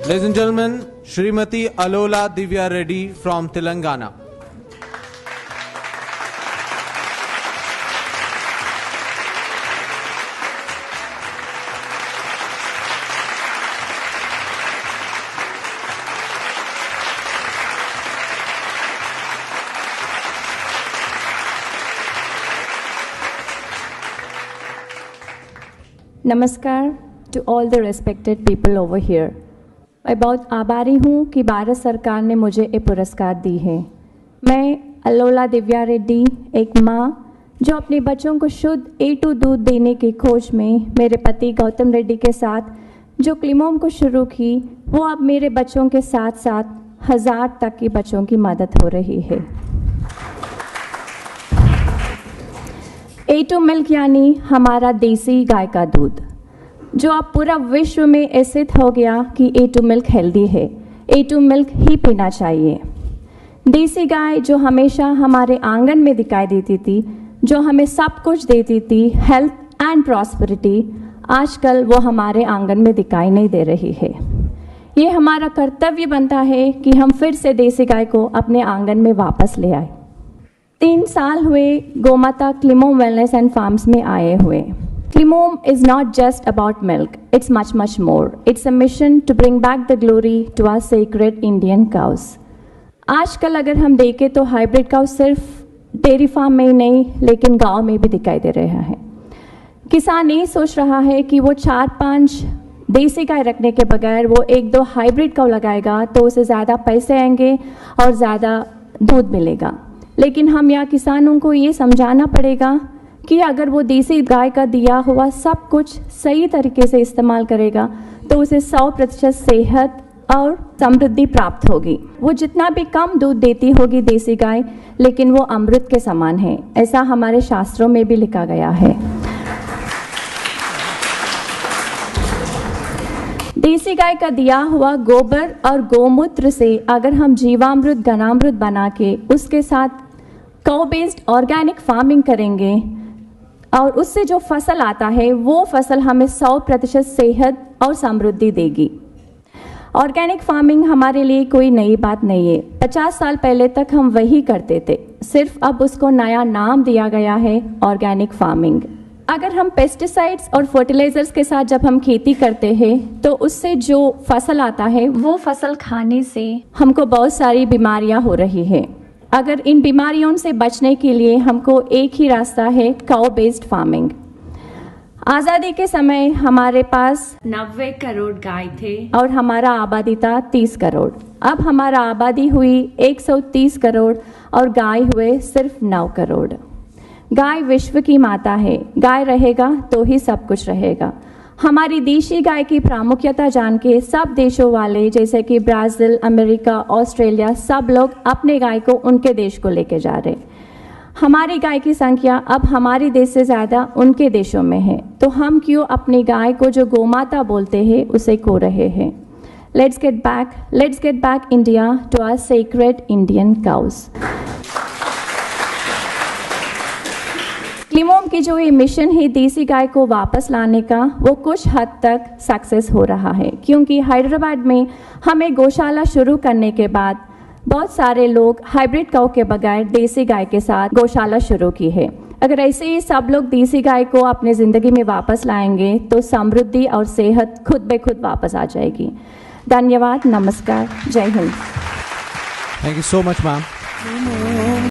Ladies and gentlemen, Srimati Alola Divya Reddy from Telangana. नमस्कार to all the respected people over here. मैं बहुत आभारी हूँ कि भारत सरकार ने मुझे ये पुरस्कार दी है। मैं अलोला दिव्या रेड्डी, एक माँ जो अपने बच्चों को शुद्ध A2 दूध देने की खोज में मेरे पति गौतम रेड्डी के साथ जो क्लिमोम को शुरू की, वो अब मेरे बच्चों के साथ साथ 1000 तक के बच्चों की मदद हो रही है। A2 मिल्क यानी हमारा देसी गाय का दूध, जो अब पूरा विश्व में सिद्ध हो गया कि A2 मिल्क हेल्दी है। A2 मिल्क ही पीना चाहिए। देसी गाय जो हमेशा हमारे आंगन में दिखाई देती थी, जो हमें सब कुछ देती थी, हेल्थ एंड प्रॉस्पेरिटी, आजकल वो हमारे आंगन में दिखाई नहीं दे रही है। ये हमारा कर्तव्य बनता है कि हम फिर से देसी गाय को अपने आंगन में वापस ले आए। 3 साल हुए गोमाता क्लिमोम वेलनेस एंड फार्म्स में आए हुए। Climome is not just about milk, it's much more. It's a mission to bring back the glory to our sacred Indian cows. आजकल अगर हम देखें तो हाइब्रिड काउ सिर्फ डेयरी फार्म में ही नहीं, लेकिन गांव में भी दिखाई दे रहा है। किसान ये सोच रहा है कि वो 4-5 देसी गाय रखने के बगैर वो 1-2 हाइब्रिड काउ लगाएगा तो उसे ज़्यादा पैसे आएंगे और ज़्यादा दूध मिलेगा। लेकिन हम यहाँ किसानों को ये समझाना पड़ेगा कि अगर वो देसी गाय का दिया हुआ सब कुछ सही तरीके से इस्तेमाल करेगा तो उसे 100% सेहत और समृद्धि प्राप्त होगी। वो जितना भी कम दूध देती होगी देसी गाय, लेकिन वो अमृत के समान है, ऐसा हमारे शास्त्रों में भी लिखा गया है। देसी गाय का दिया हुआ गोबर और गोमूत्र से अगर हम जीवामृत, घनामृत बना के उसके साथ काउ बेस्ड ऑर्गेनिक फार्मिंग करेंगे और उससे जो फसल आता है वो फसल हमें 100% सेहत और समृद्धि देगी। ऑर्गेनिक फार्मिंग हमारे लिए कोई नई बात नहीं है। 50 साल पहले तक हम वही करते थे, सिर्फ अब उसको नया नाम दिया गया है ऑर्गेनिक फार्मिंग। अगर हम पेस्टिसाइड्स और फर्टिलाइजर्स के साथ जब हम खेती करते हैं तो उससे जो फसल आता है वो फसल खाने से हमको बहुत सारी बीमारियां हो रही है। अगर इन बीमारियों से बचने के लिए हमको एक ही रास्ता है, काउ बेस्ड फार्मिंग। आज़ादी के समय हमारे पास 90 करोड़ गाय थे और हमारा आबादी था 30 करोड़। अब हमारा आबादी हुई 130 करोड़ और गाय हुए सिर्फ 9 करोड़। गाय विश्व की माता है, गाय रहेगा तो ही सब कुछ रहेगा। हमारी देशी गाय की प्रामुख्यता जान के सब देशों वाले जैसे कि ब्राज़ील, अमेरिका, ऑस्ट्रेलिया, सब लोग अपने गाय को उनके देश को लेके जा रहे। हमारी गाय की संख्या अब हमारे देश से ज़्यादा उनके देशों में है, तो हम क्यों अपनी गाय को जो गोमाता बोलते हैं उसे खो रहे हैं। Let's get back India to our sacred Indian cows. क्लिमोम की जो ये मिशन है देसी गाय को वापस लाने का, वो कुछ हद तक सक्सेस हो रहा है, क्योंकि हैदराबाद में हमें गौशाला शुरू करने के बाद बहुत सारे लोग हाइब्रिड काउ के बगैर देसी गाय के साथ गौशाला शुरू की है। अगर ऐसे ही सब लोग देसी गाय को अपने ज़िंदगी में वापस लाएंगे तो समृद्धि और सेहत खुद ब खुद वापस आ जाएगी। धन्यवाद, नमस्कार, जय Hind. Thank you so much, ma'am.